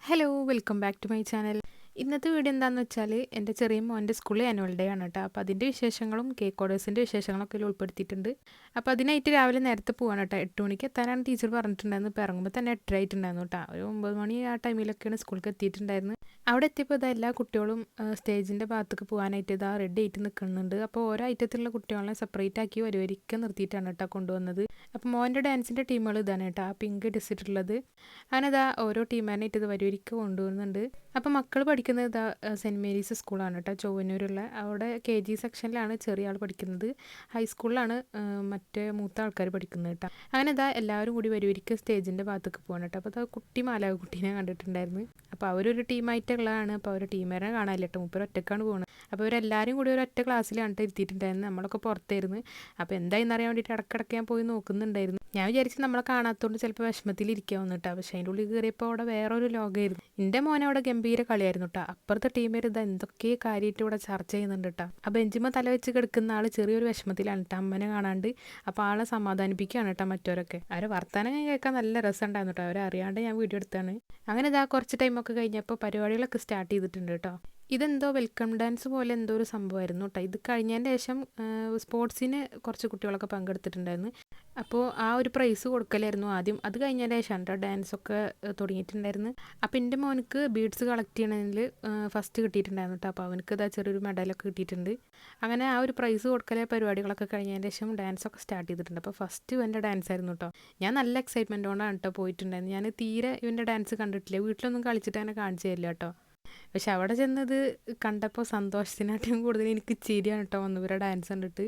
Hello welcome back to my channel. ഇന്നത്തെ video എന്താണെന്ന് വെച്ചാൽ എൻ്റെ ചെറിയ മോൻ്റെ സ്കൂളിൽ ആനുവൽ ഡേ ആണ് കേട്ടോ. അപ്പോൾ അതിൻ്റെ വിശേഷങ്ങളും കേക്ക് ഓർഡേഴ്സിൻ്റെ വിശേഷങ്ങളൊക്കെ ഇതിൽ ഉൾപ്പെടുത്തിയിട്ടുണ്ട്. അപ്പോൾ അതിനായിട്ട് രാവിലെ നേരത്തെ പോകാൻ കേട്ടോ. 8 മണിക്ക് എത്താനാണ് ടീച്ചർ പറഞ്ഞിട്ടുണ്ടായിരുന്നു. ഇപ്പോൾ ഇറങ്ങുമ്പോൾ തന്നെ 8 ആയിട്ടുണ്ടായിരുന്നു കേട്ടോ. ഒരു 9 മണി ആ ടൈമിലൊക്കെയാണ് സ്കൂളിലേക്ക് എത്തിയിട്ടുണ്ടായിരുന്നത്. അവിടെ എത്തിയപ്പോൾ ഇതാ എല്ലാ കുട്ടികളും സ്റ്റേജിൻ്റെ ഭാഗത്തേക്ക് പോകാനായിട്ട് ഇതാ റെഡി ആയിട്ട് നിൽക്കുന്നുണ്ട്. അപ്പോൾ ഓരോ ഐറ്റത്തിലുള്ള കുട്ടികളെ സെപ്പറേറ്റ് ആക്കി വരിവരിക്ക് നിർത്തിയിട്ടാണ് കേട്ടോ കൊണ്ടുവന്നത്. അപ്പോൾ മോൻ്റെ ഡാൻസിൻ്റെ ടീമുകൾ ഇതാണ് കേട്ടോ, ആ പിങ്ക് ഡ്രസ് ഇട്ടിട്ടുള്ളത്. അങ്ങനെ ഇതാ ഓരോ ടീമാനായിട്ട് ഇത് വരിവരിക്ക് കൊണ്ടുവരുന്നുണ്ട്. അപ്പോൾ മക്കൾ പഠിക്കുന്നത് ഇതാ സെൻറ്റ് മേരീസ് സ്കൂളാണ് കേട്ടോ, ചൊവ്വന്നൂരുള്ള. അവിടെ KG സെക്ഷനിലാണ് ചെറിയ ആൾ പഠിക്കുന്നത്. ഹൈസ്കൂളിലാണ് മറ്റേ മൂത്ത ആൾക്കാർ പഠിക്കുന്നത് കേട്ടോ. അങ്ങനെ ഇതാ എല്ലാവരും കൂടി വരിവരിക്ക് സ്റ്റേജിൻ്റെ ഭാഗത്തേക്ക് പോകണം കേട്ടോ. അപ്പോൾ അത് കുട്ടി മാലാവ് കുട്ടീനെ കണ്ടിട്ടുണ്ടായിരുന്നു. അപ്പോൾ അവരൊരു ടീമായിട്ടുള്ളതാണ്. അപ്പോൾ അവർ ടീമേരെ കാണാനില്ല കേട്ടോ, മൂപ്പർ ഒറ്റക്കാണ് പോകുന്നത്. അപ്പോൾ ഇവരെല്ലാവരും കൂടി ഒരു ഒറ്റ ക്ലാസ്സിലാണ് ഇരുത്തിയിട്ടുണ്ടായിരുന്നു. നമ്മളൊക്കെ പുറത്തായിരുന്നു. അപ്പോൾ എന്തായെന്ന് അറിയാൻ വേണ്ടിയിട്ട് ഇടയ്ക്കിടയ്ക്ക് ഞാൻ പോയി നോക്കുന്നുണ്ടായിരുന്നു. ഞാൻ വിചാരിച്ച് നമ്മളെ കാണാത്തതുകൊണ്ട് ചിലപ്പോൾ വിഷമത്തിലിരിക്കാവുന്ന കേട്ടോ. പക്ഷേ അതിൻ്റെ ഉള്ളിൽ കയറിയപ്പോൾ അവിടെ വേറൊരു ലോകമായിരുന്നു. എൻ്റെ മോനെ അവിടെ ഗംഭീര കളിയായിരുന്നു കേട്ടോ. അപ്പുറത്തെ ടീമേർ ഇതാ എന്തൊക്കെ കാര്യമായിട്ട് ഇവിടെ ചർച്ച ചെയ്യുന്നുണ്ട് കേട്ടോ. ആ ബെഞ്ചിമ്മ തല വെച്ച് കിടക്കുന്ന ആൾ ചെറിയൊരു വിഷമത്തിലാണ് കേട്ടോ, അമ്മനെ കാണാണ്ട്. അപ്പോൾ ആളെ സമാധാനിപ്പിക്കുകയാണ് കേട്ടോ മറ്റവരൊക്കെ. അവരെ വർത്താനം കേൾക്കാൻ നല്ല രസമുണ്ടായിരുന്നു കേട്ടോ. അവരറിയാണ്ട് ഞാൻ വീഡിയോ എടുത്താണ്. അങ്ങനെ ഇതാ കുറച്ച് ടൈമൊക്കെ കഴിഞ്ഞപ്പോൾ പരിപാടികളൊക്കെ സ്റ്റാർട്ട് ചെയ്തിട്ടുണ്ട് കേട്ടോ. ഇതെന്തോ വെൽക്കം ഡാൻസ് പോലെ എന്തോ ഒരു സംഭവമായിരുന്നു കേട്ടോ. ഇത് കഴിഞ്ഞതിൻ്റെ ശേഷം സ്പോർട്സിന് കുറച്ച് കുട്ടികളൊക്കെ പങ്കെടുത്തിട്ടുണ്ടായിരുന്നു. അപ്പോൾ ആ ഒരു പ്രൈസ് കൊടുക്കലായിരുന്നു ആദ്യം. അത് കഴിഞ്ഞതിൻ്റെ ശേഷം കേട്ടോ ഡാൻസൊക്കെ തുടങ്ങിയിട്ടുണ്ടായിരുന്നു. അപ്പോൾ എൻ്റെ മോനക്ക് ബീഡ്സ് കളക്ട് ചെയ്യണതിൽ ഫസ്റ്റ് കിട്ടിയിട്ടുണ്ടായിരുന്നു കേട്ടോ. അപ്പോൾ അവനക്ക് ഇതാ ചെറിയൊരു മെഡലൊക്കെ കിട്ടിയിട്ടുണ്ട്. അങ്ങനെ ആ ഒരു പ്രൈസ് കൊടുക്കലെ പരിപാടികളൊക്കെ കഴിഞ്ഞതിൻ്റെ ശേഷം ഡാൻസൊക്കെ സ്റ്റാർട്ട് ചെയ്തിട്ടുണ്ട്. അപ്പോൾ ഫസ്റ്റ് ഇവൻ്റെ ഡാൻസ് ആയിരുന്നു കേട്ടോ. ഞാൻ നല്ല എക്സൈറ്റ്മെൻറ്റോടാണ് കേട്ടോ പോയിട്ടുണ്ടായിരുന്നു. ഞാൻ തീരെ ഇവൻ്റെ ഡാൻസ് കണ്ടിട്ടില്ല. വീട്ടിലൊന്നും കളിച്ചിട്ട് തന്നെ കാണിച്ചു തരില്ല കേട്ടോ. പക്ഷെ അവിടെ ചെന്നത് കണ്ടപ്പോൾ സന്തോഷത്തിനായിട്ടും കൂടുതൽ എനിക്ക് ചിരിയാണ് കേട്ടോ വന്നു ഇവരുടെ ഡാൻസ് കണ്ടിട്ട്.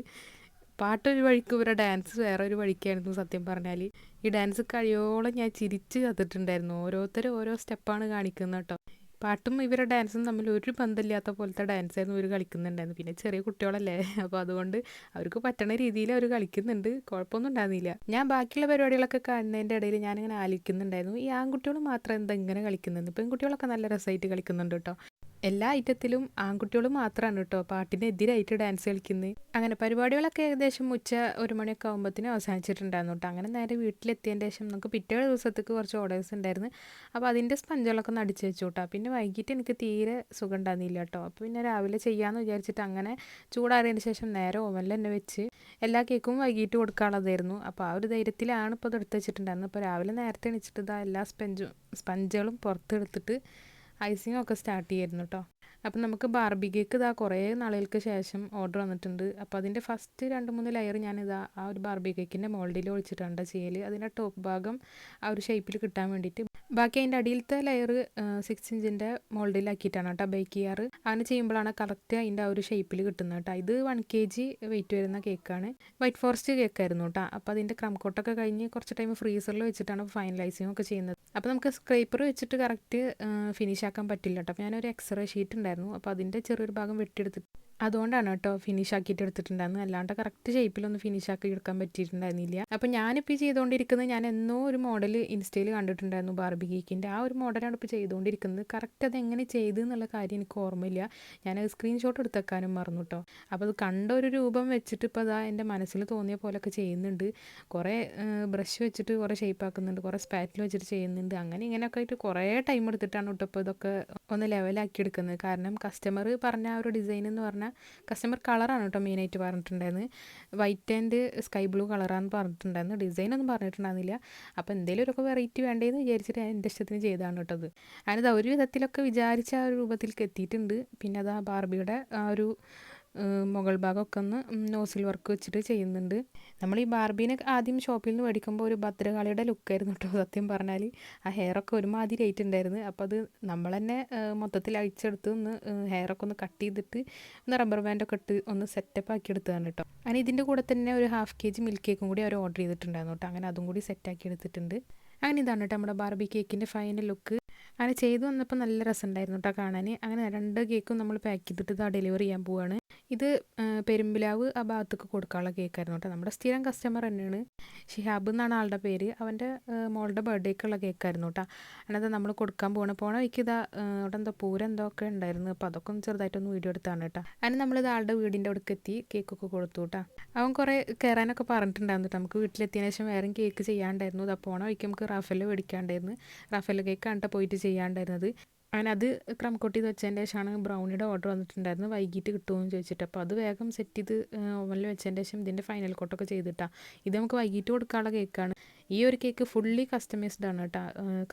പാട്ടൊരു വഴിക്ക് ഇവരുടെ ഡാൻസ് വേറെ ഒരു വഴിക്കായിരുന്നു സത്യം പറഞ്ഞാൽ. ഈ ഡാൻസ് കഴിയോളം ഞാൻ ചിരിച്ച് ചത്തിട്ടുണ്ടായിരുന്നു. ഓരോരുത്തരും ഓരോ സ്റ്റെപ്പാണ് കാണിക്കുന്നത് കേട്ടോ. പാട്ടും ഇവരുടെ ഡാൻസും തമ്മിൽ ഒരു ബന്ധമില്ലാത്ത പോലത്തെ ഡാൻസായിരുന്നു ഇവർ കളിക്കുന്നുണ്ടായിരുന്നു. പിന്നെ ചെറിയ കുട്ടികളല്ലേ, അപ്പോൾ അതുകൊണ്ട് അവർക്ക് പറ്റണ രീതിയിൽ അവർ കളിക്കുന്നുണ്ട്. കുഴപ്പമൊന്നും ഉണ്ടായിരുന്നില്ല. ഞാൻ ബാക്കിയുള്ള പരിപാടികളൊക്കെ കാണുന്നതിൻ്റെ ഇടയിൽ ഞാനിങ്ങനെ ആലോചിക്കുന്നുണ്ടായിരുന്നു, ഈ ആൺകുട്ടികൾ മാത്രം എന്താ ഇങ്ങനെ കളിക്കുന്നത്, പെൺകുട്ടികളൊക്കെ നല്ല രസമായിട്ട് കളിക്കുന്നുണ്ട് കേട്ടോ. എല്ലാ ഐറ്റത്തിലും ആൺകുട്ടികൾ മാത്രമാണ് കേട്ടോ പാട്ടിനെതിരായിട്ട് ഡാൻസ് കളിക്കുന്നത്. അങ്ങനെ പരിപാടികളൊക്കെ ഏകദേശം ഉച്ച 1 മണിയൊക്കെ ആകുമ്പോഴത്തേനും അവസാനിച്ചിട്ടുണ്ടായിരുന്നു കേട്ടോ. അങ്ങനെ നേരെ വീട്ടിലെത്തിയതിൻ്റെ ശേഷം നമുക്ക് പിറ്റേ ദിവസത്തേക്ക് കുറച്ച് ഓർഡേഴ്സ് ഉണ്ടായിരുന്നു. അപ്പോൾ അതിൻ്റെ സ്പഞ്ചുകളൊക്കെ ഒന്ന് അടിച്ച് വെച്ചു കേട്ടോ. പിന്നെ വൈകിട്ട് എനിക്ക് തീരെ സുഖം ഉണ്ടായിരുന്നില്ല കേട്ടോ. അപ്പോൾ പിന്നെ രാവിലെ ചെയ്യാമെന്ന് വിചാരിച്ചിട്ട് അങ്ങനെ ചൂടാറിയതിന് ശേഷം നേരെ ഓവനിൽ തന്നെ വെച്ച് എല്ലാ കേക്കും വൈകിട്ട് കൊടുക്കാനുള്ളതായിരുന്നു. അപ്പോൾ ആ ഒരു ധൈര്യത്തിലാണ് ഇപ്പോൾ ഇത് എടുത്ത് വെച്ചിട്ടുണ്ടായിരുന്നത്. അപ്പോൾ രാവിലെ നേരത്തെ എണീച്ചിട്ട് ഇതാ എല്ലാ സ്പഞ്ചുകളും പുറത്തെടുത്തിട്ട് ഐസിങ് ഒക്കെ സ്റ്റാർട്ട് ചെയ്യായിരുന്നു കേട്ടോ. അപ്പം നമുക്ക് ബാർബി കേക്ക് ഇതാ കുറേ നാളുകൾക്ക് ശേഷം ഓർഡർ വന്നിട്ടുണ്ട്. അപ്പോൾ അതിൻ്റെ ഫസ്റ്റ് 2-3 ലെയർ ഞാനിതാ ആ ഒരു ബാർബി കേക്കിൻ്റെ മോൾഡിൽ ഒഴിച്ചിട്ടാണ് ചെയ്യൽ. അതിൻ്റെ ടോപ്പ് ഭാഗം ആ ഒരു ഷേപ്പിൽ കിട്ടാൻ വേണ്ടിയിട്ട്. ബാക്കി അതിൻ്റെ അടിയിലത്തെ ലെയർ 6 ഇഞ്ചിൻ്റെ മോൾഡിലാക്കിയിട്ടാണ് കേട്ടോ ബേക്ക് ചെയ്യാറ്. അങ്ങനെ ചെയ്യുമ്പോഴാണ് കറക്റ്റ് അതിൻ്റെ ആ ഒരു ഷേപ്പിൽ കിട്ടുന്നത് കേട്ടോ. ഇത് 1 kg വെയിറ്റ് വരുന്ന കേക്കാണ്. വൈറ്റ് ഫോറസ്റ്റ് കേക്കായിരുന്നു കേട്ടോ. അപ്പോൾ അതിൻ്റെ ക്രം കോട്ടൊക്കെ കഴിഞ്ഞ് കുറച്ച് ടൈം ഫ്രീസറിൽ വെച്ചിട്ടാണ് ഫൈനലൈസിങ് ഒക്കെ ചെയ്യുന്നത്. അപ്പോൾ നമുക്ക് സ്ക്രേപ്പർ വെച്ചിട്ട് കറക്റ്റ് ഫിനിഷ് ആക്കാൻ പറ്റില്ല കേട്ടോ. അപ്പോൾ ഞാനൊരു എക്സ്റേ ഷീറ്റ് ഉണ്ടായിരുന്നു. അപ്പോൾ അതിൻ്റെ ചെറിയൊരു ഭാഗം വെട്ടിയെടുത്തിട്ട് അതുകൊണ്ടാണ് കേട്ടോ ഫിനിഷ് ആക്കിയിട്ട് എടുത്തിട്ടുണ്ടായിരുന്നു. അല്ലാണ്ട് കറക്റ്റ് ഷേപ്പിലൊന്നും ഫിനിഷ് ആക്കി എടുക്കാൻ പറ്റിയിട്ടുണ്ടായിരുന്നില്ല. അപ്പോൾ ഞാനിപ്പോൾ ചെയ്തുകൊണ്ടിരിക്കുന്നത്, ഞാൻ എന്നോ ഒരു മോഡൽ ഇൻസ്റ്റയിൽ കണ്ടിട്ടുണ്ടായിരുന്നു ബാർബി കേക്കിൻ്റെ. ആ ഒരു മോഡലാണ് ഇപ്പോൾ ചെയ്തുകൊണ്ടിരിക്കുന്നത്. കറക്റ്റ് അത് എങ്ങനെ ചെയ്തു എന്നുള്ള കാര്യം എനിക്ക് ഓർമ്മയില്ല. ഞാനത് സ്ക്രീൻഷോട്ട് എടുത്തേക്കാനും മറന്നു കേട്ടോ. അപ്പോൾ അത് കണ്ട ഒരു രൂപം വെച്ചിട്ട് ഇപ്പോൾ അതാ എൻ്റെ മനസ്സിൽ തോന്നിയ പോലെയൊക്കെ ചെയ്യുന്നുണ്ട്. കുറേ ബ്രഷ് വെച്ചിട്ട് കുറേ ഷേപ്പ് ആക്കുന്നുണ്ട്, കുറേ സ്പാറ്റിൽ വെച്ചിട്ട് ചെയ്യുന്നുണ്ട്. അങ്ങനെ ഇങ്ങനെയൊക്കെ ആയിട്ട് കുറേ ടൈം എടുത്തിട്ടാണ് കേട്ടോ ഇപ്പോൾ ഇതൊക്കെ ഒന്ന് ലെവലാക്കി എടുക്കുന്നത്. കാരണം കസ്റ്റമർ പറഞ്ഞ ആ ഒരു ഡിസൈൻ എന്ന് പറഞ്ഞാൽ കസ്റ്റമർ കളറാണ് കേട്ടോ മെയിനായിട്ട് പറഞ്ഞിട്ടുണ്ടായിരുന്നത്. വൈറ്റ് ആൻഡ് സ്കൈ ബ്ലൂ കളറാണെന്ന് പറഞ്ഞിട്ടുണ്ടായിരുന്നു. ഡിസൈനൊന്നും പറഞ്ഞിട്ടുണ്ടായിരുന്നില്ല. അപ്പോൾ എന്തെങ്കിലും ഒരു വെറൈറ്റി വേണ്ടതെന്ന് വിചാരിച്ചിട്ട് എൻ്റെ ഇഷ്ടത്തിന് ചെയ്താണ് കേട്ടത്. അതിനത് ഒരു വിധത്തിലൊക്കെ വിചാരിച്ച ആ ഒരു രൂപത്തിലേക്ക് എത്തിയിട്ടുണ്ട്. പിന്നെ അത് ആ ബാർബിയുടെ ആ ഒരു മുകൾ ഭാഗമൊക്കെ ഒന്ന് നോസിൽ വർക്ക് വെച്ചിട്ട് ചെയ്യുന്നുണ്ട്. നമ്മൾ ഈ ബാർബീനെ ആദ്യം ഷോപ്പിൽ നിന്ന് മേടിക്കുമ്പോൾ ഒരു ഭദ്രകാളിയുടെ ലുക്കായിരുന്നു കേട്ടോ സത്യം പറഞ്ഞാൽ. ആ ഹെയറൊക്കെ ഒരുമാതിരി ആയിട്ടുണ്ടായിരുന്നു. അപ്പോൾ അത് നമ്മൾ തന്നെ മൊത്തത്തിൽ അഴിച്ചെടുത്ത് ഒന്ന് ഹെയറൊക്കെ ഒന്ന് കട്ട് ചെയ്തിട്ട് ഒന്ന് റബ്ബർ ബാൻഡൊക്കെ ഇട്ട് ഒന്ന് സെറ്റപ്പ് ആക്കി എടുത്തതാണ് കേട്ടോ. അങ്ങനെ ഇതിൻ്റെ കൂടെ തന്നെ ഒരു 1/2 kg മിൽക്ക് കേക്കും കൂടി അവർ ഓർഡർ ചെയ്തിട്ടുണ്ടായിരുന്നു കേട്ടോ. അങ്ങനെ അതും കൂടി സെറ്റാക്കി എടുത്തിട്ടുണ്ട്. അങ്ങനെ ഇതാണ് കേട്ടോ നമ്മുടെ ബാർബി കേക്കിൻ്റെ ഫൈനൽ ലുക്ക്. അങ്ങനെ ചെയ്തു വന്നപ്പോൾ നല്ല രസമുണ്ടായിരുന്നു കേട്ടോ കാണാൻ. അങ്ങനെ 2 കേക്കും നമ്മൾ പാക്ക് ചെയ്തിട്ട് ഇതാ ഡെലിവറി ചെയ്യാൻ പോവുകയാണ്. ഇത് പെരുമ്പിലാവ് ആ ഭാഗത്തേക്ക് കൊടുക്കാനുള്ള കേക്കായിരുന്നു കേട്ടോ. നമ്മുടെ സ്ഥിരം കസ്റ്റമർ തന്നെയാണ്. ഷിഹാബ് എന്നാണ് ആളുടെ പേര്. അവൻ്റെ മോളുടെ ബർത്ത്ഡേക്കുള്ള കേക്കായിരുന്നു കേട്ടോ. അല്ലാതെ നമ്മൾ കൊടുക്കാൻ പോണ വഴിക്ക് ഇതാ അവിടെ എന്തോ പൂരം എന്തോ ഒക്കെ ഉണ്ടായിരുന്നു. അപ്പോൾ അതൊക്കെ ഒന്ന് ചെറുതായിട്ടൊന്ന് വീഡിയോ എടുത്താണ് കേട്ടോ. അതിന് നമ്മളിത് ആളുടെ വീടിൻ്റെ അവിടേക്ക് എത്തി കേക്കൊക്കെ കൊടുത്തു കേട്ടോ. അവൻ കുറേ കയറാനൊക്കെ പറഞ്ഞിട്ടുണ്ടായിരുന്നു കേട്ടോ. നമുക്ക് വീട്ടിലെത്തിയതിന് ശേഷം വേറെ കേക്ക് ചെയ്യാണ്ടായിരുന്നു. ഇതാ പോണ വഴിക്ക് നമുക്ക് റാഫേൽ മേടിക്കാണ്ടായിരുന്നു. റാഫേൽ കേക്കാണ് കേട്ടോ പോയിട്ട് ചെയ്യാണ്ടായിരുന്നത്. അങ്ങനെ അത് ക്രം കോട്ട് ചെയ്ത് വെച്ചതിൻ്റെ ശേഷമാണ് ബ്രൗണിയുടെ ഓർഡർ വന്നിട്ടുണ്ടായിരുന്നു. വൈകിട്ട് കിട്ടുമെന്ന് ചോദിച്ചിട്ട്. അപ്പോൾ അത് വേഗം സെറ്റ് ചെയ്ത് ഓവനിൽ വെച്ചതിൻ്റെ ശേഷം ഇതിൻ്റെ ഫൈനൽ കോട്ടൊക്കെ ചെയ്തിട്ടാണ്. ഇത് നമുക്ക് വൈകിട്ട് കൊടുക്കാനുള്ള കേക്കാണ്. ഈ ഒരു കേക്ക് ഫുള്ളി കസ്റ്റമൈസ്ഡ് ആണ് കേട്ടോ.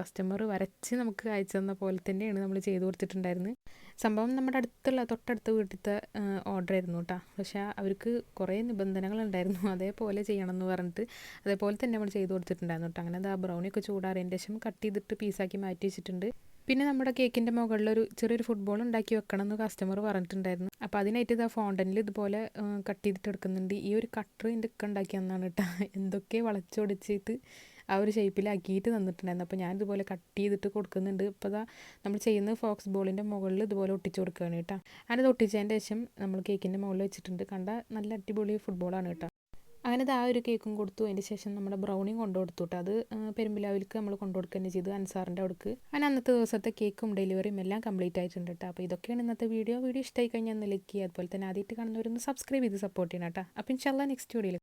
കസ്റ്റമർ വരച്ച് നമുക്ക് അയച്ചു തന്ന പോലെ തന്നെയാണ് നമ്മൾ ചെയ്ത് കൊടുത്തിട്ടുണ്ടായിരുന്നത്. സംഭവം നമ്മുടെ തൊട്ടടുത്ത വീട്ടിലത്തെ ഓർഡർ ആയിരുന്നു കേട്ടോ. പക്ഷേ അവർക്ക് കുറേ നിബന്ധനകളുണ്ടായിരുന്നു. അതേപോലെ ചെയ്യണം എന്ന് പറഞ്ഞിട്ട് അതേപോലെ തന്നെ നമ്മൾ ചെയ്ത് കൊടുത്തിട്ടുണ്ടായിരുന്നു കേട്ടോ. അങ്ങനെ അത് ബ്രൗണിയൊക്കെ ചൂടാറിയതിൻ്റെ ശേഷം കട്ട് ചെയ്തിട്ട് പീസാക്കി മാറ്റി വെച്ചിട്ടുണ്ട്. പിന്നെ നമ്മുടെ കേക്കിൻ്റെ മുകളിലൊരു ചെറിയൊരു ഫുട്ബോൾ ഉണ്ടാക്കി വെക്കണം എന്ന് കസ്റ്റമർ പറഞ്ഞിട്ടുണ്ടായിരുന്നു. അപ്പോൾ അതിനായിട്ട് ഇതാ ഫോണ്ടനിൽ ഇതുപോലെ കട്ട് ചെയ്തിട്ട് എടുക്കുന്നുണ്ട്. ഈ ഒരു കട്ടർ എൻ്റെ ഒക്കെ ഉണ്ടാക്കി തന്നാണ് കേട്ടോ. എന്തൊക്കെ വളച്ചൊടിച്ചിട്ട് ആ ഒരു ഷേപ്പിലാക്കിയിട്ട് തന്നിട്ടുണ്ടായിരുന്നു. അപ്പോൾ ഞാൻ ഇതുപോലെ കട്ട് ചെയ്തിട്ട് കൊടുക്കുന്നുണ്ട്. ഇപ്പോൾ ഇതാ നമ്മൾ ചെയ്യുന്നത് ഫോക്സ് ബോളിൻ്റെ മുകളിൽ ഇതുപോലെ ഒട്ടിച്ച് കൊടുക്കുകയാണ് കേട്ടോ. അതിനത് ഒട്ടിച്ചതിൻ്റെ ശേഷം നമ്മൾ കേക്കിൻ്റെ മുകളിൽ വെച്ചിട്ടുണ്ട്. കണ്ട നല്ല അടിപൊളി ഫുട്ബോളാണ് കേട്ടോ. അങ്ങനെ ആ ഒരു കേക്കും കൊടുത്തു. അതിന് ശേഷം നമ്മുടെ ബ്രൗണിയും കൊണ്ടു കൊടുത്തു കേട്ടോ. അത് പെരുമ്പിലാവിലേക്ക് നമ്മൾ കൊണ്ടു കൊടുക്കുക തന്നെ ചെയ്തു, അൻസാറിൻ്റെ അവിടേക്ക്. അങ്ങനെ അന്നത്തെ ദിവസത്തെ കേക്കും ഡെലിവറിയും എല്ലാം കംപ്ലീറ്റ് ആയിട്ടുണ്ട് കേട്ടോ. അപ്പോൾ ഇതൊക്കെയാണ് ഇന്നത്തെ വീഡിയോ ഇഷ്ടമായി കഴിഞ്ഞാൽ ഒന്ന് ലൈക്ക് ചെയ്യുക. അതുപോലെ തന്നെ ആദ്യമായിട്ട് കാണുന്നവരൊന്ന് സബ്സ്ക്രൈബ് ചെയ്ത് സപ്പോർട്ട് ചെയ്യണം കേട്ടോ. അപ്പോൾ ഇൻഷാല്ലാ നെക്സ്റ്റ് വീഡിയോയിൽ